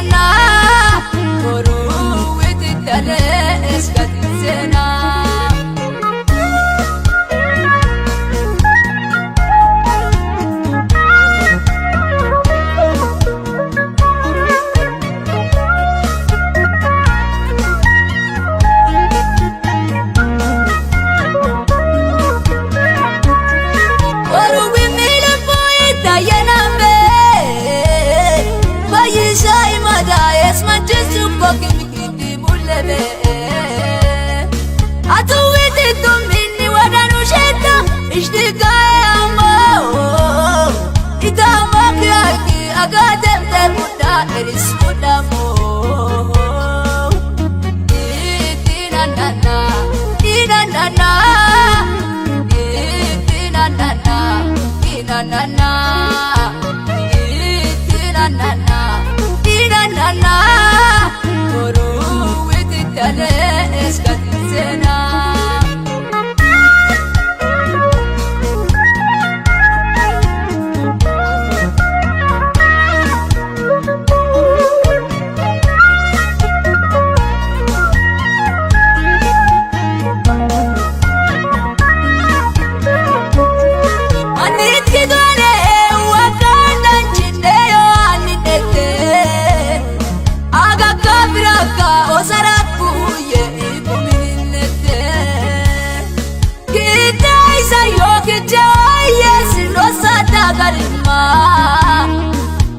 na Boru witi tale eskatisena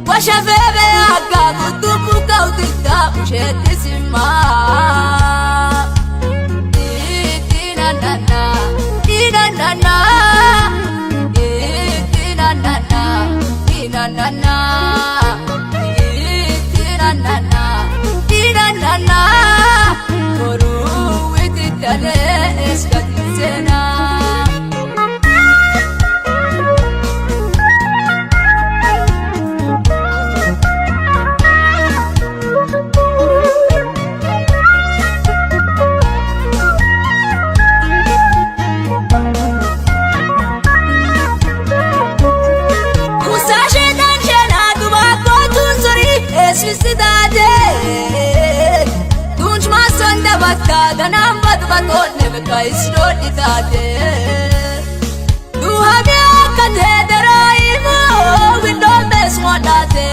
Washavebe aga kutupuka utita ushetisima Tina nana Tina nana Tina nana Tina nana Tina nana Tina nana Boru witi tale eskatisena Ganam batbaton nebka isdodi tate Du habya kate deraimo windom besmodate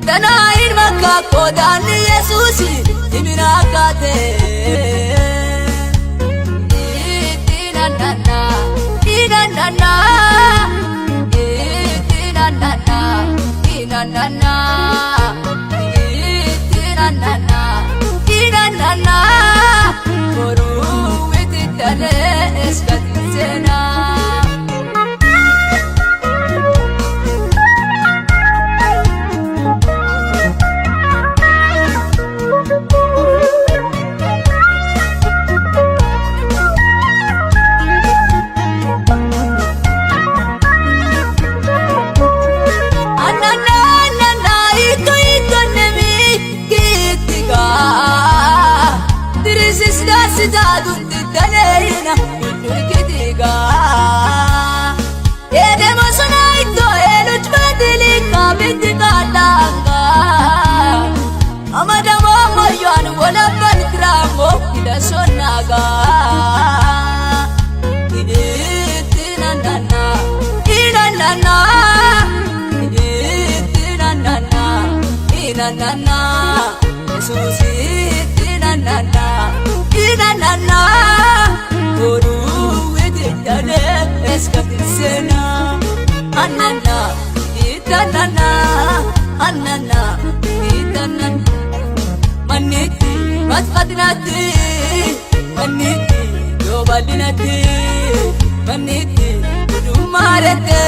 Ganain makka kodan Yesusi iminakate Tina nana Tina nana Tina nana Tina nana Tina nana Nana Boru witi tale eskatisena Sidadun titanena idulkitiga Ede mosuna ito eluch badili kabitikatanga Amadamo moyan wala panikramo kidasonaga Tina nana Tina nana Tina nana Tina nana Yesusi Tina nana Tina nana Boru witi tale eskatisena Anana Ita nana Anana Ita nana Maniti matfatinati Maniti yobalinati Maniti dumarete